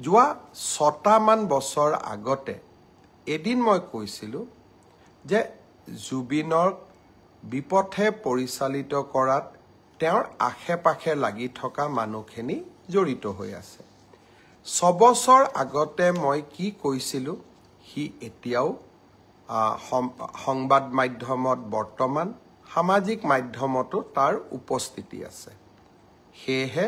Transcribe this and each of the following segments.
যোৱা 6টামান বছৰ আগতে এদিন মই কৈছিলোঁ যে জুবিনৰ বিপথে পৰিচালিত কৰাত তেওঁৰ আশে-পাশে লাগি থকা মানুহখিনি জড়িত হৈ আছে। 6 বছৰ আগতে মই কি কৈছিলোঁ সি এতিয়াও সংবাদ মাধ্যমত বৰ্তমান সামাজিক মাধ্যমতো তাৰ উপস্থিতি আছে। সেয়েহে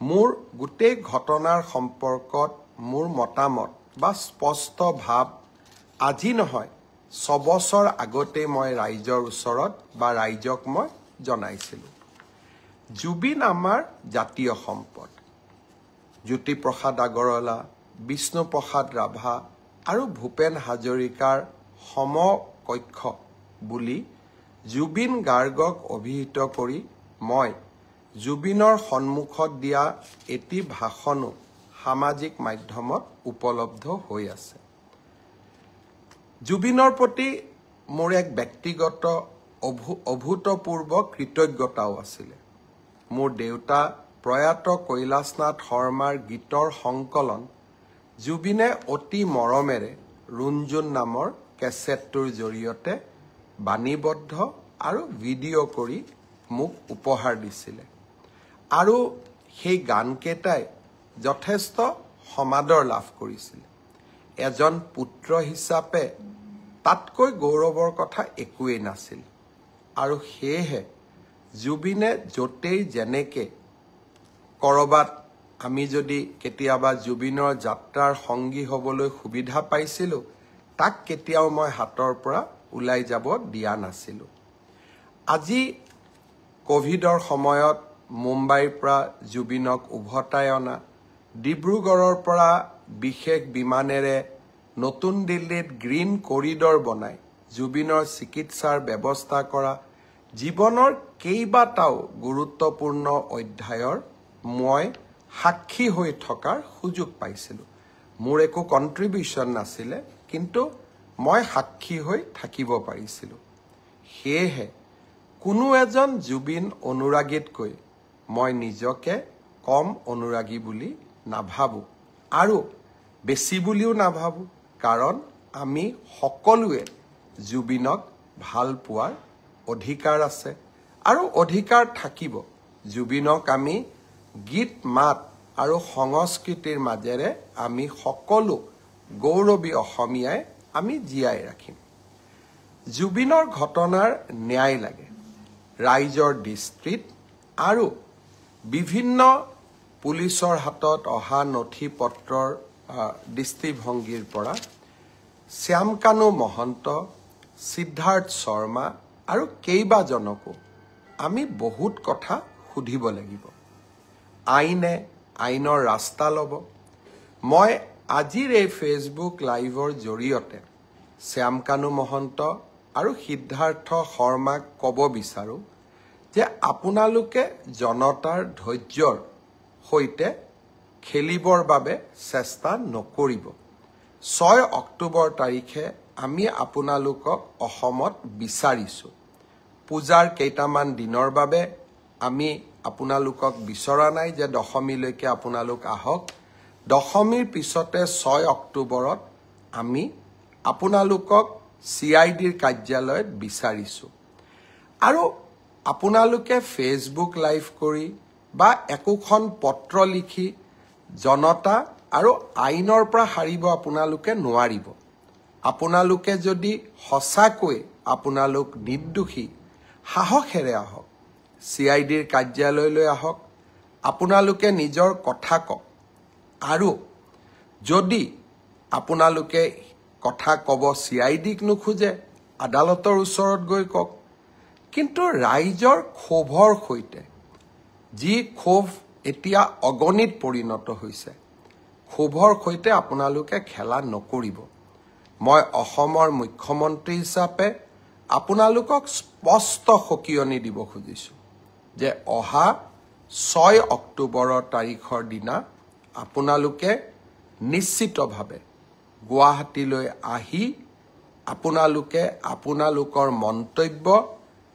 মোৰ গোটেই ঘটনাৰ সম্পৰ্কত মোৰ মতামত বা স্পষ্ট ভাৱ আজি নহয় 6 বছৰ আগতে মই ৰাইজৰ ওচৰত বা ৰাইজক মই জনাইছিলোঁ। জুবিন আমাৰ জাতীয় সম্পদ। জ্যোতিপ্ৰসাদ আগৰৱালা, বিষ্ণুপ্ৰসাদ ৰাভা আৰু ভূপেন হাজৰিকাৰ সমকক্ষ বুলি জুবিন গাৰ্গক অভিহিত কৰি মই জুবিনৰ সন্মুখত দিয়া এটি ভাষণো সামাজিক মাধ্যমত উপলব্ধ হৈ আছে। জুবিনৰ প্ৰতি মোৰ এক ব্যক্তিগত অভূতপূৰ্ব কৃতজ্ঞতাও আছিলে। মোৰ দেউতা প্ৰয়াত কৈলাশনাথ শৰ্মাৰ গীতৰ সংকলন জুবিনে অতি মৰমেৰে ৰুণজুন নামৰ কেছেটটোৰ জৰিয়তে বাণীবদ্ধ আৰু ভিডিঅ' কৰি মোক উপহাৰ দিছিলে। আৰু সেই গানকেইটাই যথেষ্ট সমাদৰ লাভ কৰিছিল। এজন পুত্ৰ হিচাপে তাতকৈ গৌৰৱৰ কথা একোৱেই নাছিল। আৰু সেয়েহে জুবিনে য'তেই যেনেকে কৰবাত আমি যদি কেতিয়াবা জুবিনৰ যাত্ৰাৰ সংগী হ'বলৈ সুবিধা পাইছিলোঁ, তাক কেতিয়াও মই হাতৰ পৰা ওলাই যাব দিয়া নাছিলোঁ। আজি কোভিডৰ সময়ত মুম্বাইৰ পৰা জুবিনক উভতাই অনা, ডিব্ৰুগড়ৰ পৰা বিশেষ বিমানেৰে নতুন দিল্লীত গ্ৰীণ কৰিডৰ বনাই জুবিনৰ চিকিৎসাৰ ব্যৱস্থা কৰা, জীৱনৰ কেইবাটাও গুৰুত্বপূৰ্ণ অধ্যায়ৰ মই সাক্ষী হৈ থকাৰ সুযোগ পাইছিলোঁ। মোৰ একো কণ্ট্ৰিবিউশ্যন নাছিলে, কিন্তু মই সাক্ষী হৈ থাকিব পাৰিছিলোঁ। সেয়েহে কোনো এজন জুবিন অনুৰাগীতকৈ মই নিজকে কম অনুৰাগী বুলি নাভাবোঁ আৰু বেছি বুলিও নাভাবোঁ, কাৰণ আমি সকলোৱে জুবিনক ভাল পোৱাৰ অধিকাৰ আছে আৰু অধিকাৰ থাকিব। জুবিনক আমি গীত মাত আৰু সংস্কৃতিৰ মাজেৰে আমি সকলো গৌৰৱী অসমীয়াই আমি জীয়াই ৰাখিম। জুবিনৰ ঘটনাৰ ন্যায় লাগে। ৰাইজৰ দৃষ্টিত আৰু বিভিন্ন পুলিচৰ হাতত অহা নথি পত্ৰৰ দৃষ্টিভংগীৰ পৰা শ্যামকানু মহন্ত, সিদ্ধাৰ্থ শৰ্মা আৰু কেইবাজনকো আমি বহুত কথা সুধিব লাগিব। আইনে আইনৰ ৰাস্তা ল'ব। মই আজিৰ এই ফেচবুক লাইভৰ জৰিয়তে শ্যামকানু মহন্ত আৰু সিদ্ধাৰ্থ শৰ্মাক ক'ব বিচাৰোঁ যে আপোনালোকে জনতাৰ ধৈৰ্যৰ সৈতে খেলিবৰ বাবে চেষ্টা নকৰিব। 6 অক্টোবৰ তাৰিখে আমি আপোনালোকক অসমত বিচাৰিছোঁ। পূজাৰ কেইটামান দিনৰ বাবে আমি আপোনালোকক বিচৰা নাই যে দশমীলৈকে আপোনালোক আহক। দশমীৰ পিছতে 6 অক্টোবৰত আমি আপোনালোকক CIDৰ কাৰ্যালয়ত বিচাৰিছোঁ। আৰু আপোনালোকে ফেচবুক লাইভ কৰি বা একোখন পত্ৰ লিখি জনতা আৰু আইনৰ পৰা হাৰিব আপোনালোকে নোৱাৰিব। আপোনালোকে যদি সঁচাকৈ আপোনালোক নিৰ্দোষী, সাহসেৰে আহক, CIDৰ কাৰ্যালয়লৈ আহক, আপোনালোকে নিজৰ কথা কওক। আৰু যদি আপোনালোকে কথা ক'ব CIDক নোখোজে, আদালতৰ ওচৰত গৈ কওক। কিন্তু ৰাইজৰ ক্ষোভৰ সৈতে, যি ক্ষোভ এতিয়া অগণিত পৰিণত হৈছে, ক্ষোভৰ সৈতে আপোনালোকে খেলা নকৰিব। মই অসমৰ মুখ্যমন্ত্ৰী হিচাপে আপোনালোকক স্পষ্ট সকিয়নি দিব খুজিছোঁ যে অহা 6 অক্টোবৰৰ তাৰিখৰ দিনা আপোনালোকে নিশ্চিতভাৱে গুৱাহাটীলৈ আহি আপোনালোকে আপোনালোকৰ মন্তব্য,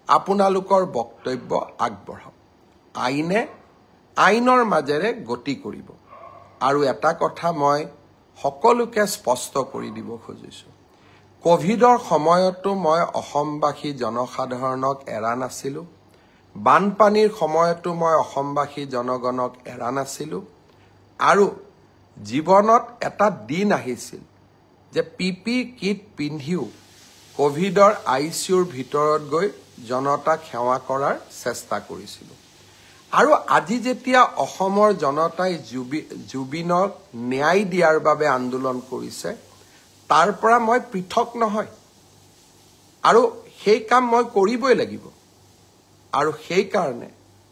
আপোনালোকৰ বক্তব্য আগবঢ়াওক। আইনে আইনৰ মাজেৰে গতি কৰিব। আৰু এটা কথা মই সকলোকে স্পষ্ট কৰি দিব খুজিছোঁ, কোভিডৰ সময়তো মই অসমবাসী জনসাধাৰণক এৰা নাছিলোঁ, বানপানীৰ সময়তো মই অসমবাসী জনগণক এৰা নাছিলোঁ, আৰু জীৱনত এটা দিন আহিছিল যে পিপি কিট পিন্ধিও কোভিডৰ ICUৰ ভিতৰত গৈ জনতাক সেৱা কৰাৰ চেষ্টা কৰিছিলোঁ। আৰু আজি যেতিয়া অসমৰ জনতাই জুবিনক ন্যায় দিয়াৰ বাবে আন্দোলন কৰিছে, তাৰ পৰা মই পৃথক নহয়, আৰু সেই কাম মই কৰিবই লাগিব। আৰু সেইকাৰণে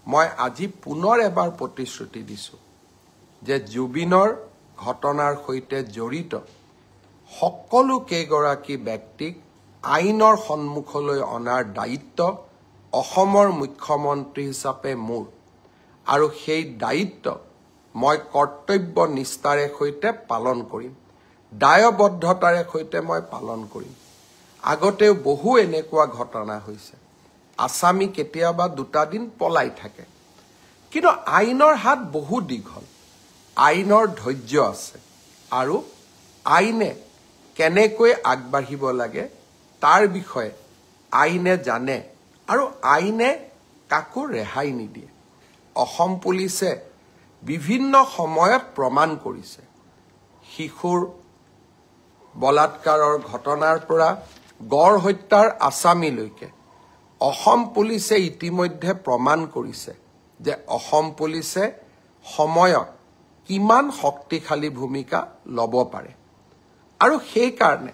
মই আজি পুনৰ এবাৰ প্ৰতিশ্ৰুতি দিছোঁ যে জুবিনৰ ঘটনাৰ সৈতে জড়িত সকলো কেইগৰাকী ব্যক্তিক আইনৰ সন্মুখলৈ অনাৰ দায়িত্ব অসমৰ মুখ্যমন্ত্ৰী হিচাপে মোৰ, আৰু সেই দায়িত্ব মই কৰ্তব্য নিষ্ঠাৰে সৈতে পালন কৰিম, দায়বদ্ধতাৰে সৈতে মই পালন কৰিম। আগতেও বহু এনেকুৱা ঘটনা হৈছে, আসামী কেতিয়াবা 2টা দিন পলাই থাকে, কিন্তু আইনৰ হাত বহু দীঘল, আইনৰ ধৈৰ্য আছে, আৰু আইনে কেনেকৈ আগবাঢ়িব লাগে তাৰ বিষয়ে আইনে জানে, আৰু আইনে কাকো ৰেহাই নিদিয়ে। অসম পুলিচে বিভিন্ন সময়ত প্ৰমাণ কৰিছে, শিশুৰ বলাৎকাৰৰ ঘটনাৰ পৰা গড় হত্যাৰ আসামীলৈকে অসম পুলিচে ইতিমধ্যে প্ৰমাণ কৰিছে যে অসম পুলিচে সময়ত কিমান শক্তিশালী ভূমিকা ল'ব পাৰে। আৰু সেইকাৰণে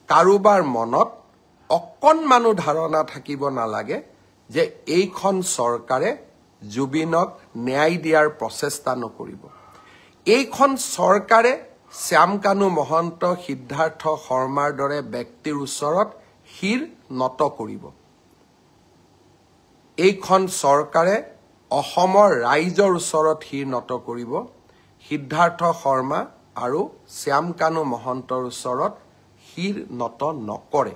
কাৰোবাৰ মনত অকণমানো ধাৰণা থাকিব নালাগে যে এইখন চৰকাৰে জুবিনক ন্যায় দিয়াৰ প্ৰচেষ্টা নকৰিব। এইখন চৰকাৰে শ্যামকানু মহন্ত, সিদ্ধাৰ্থ শৰ্মাৰ দৰে ব্যক্তিৰ ওচৰত শিৰ নত কৰিব। এইখন চৰকাৰে অসমৰ ৰাইজৰ ওচৰত শিৰ নত কৰিব, সিদ্ধাৰ্থ শৰ্মা আৰু শ্যামকানু মহন্তৰ ওচৰত শিৰ নত নকৰে।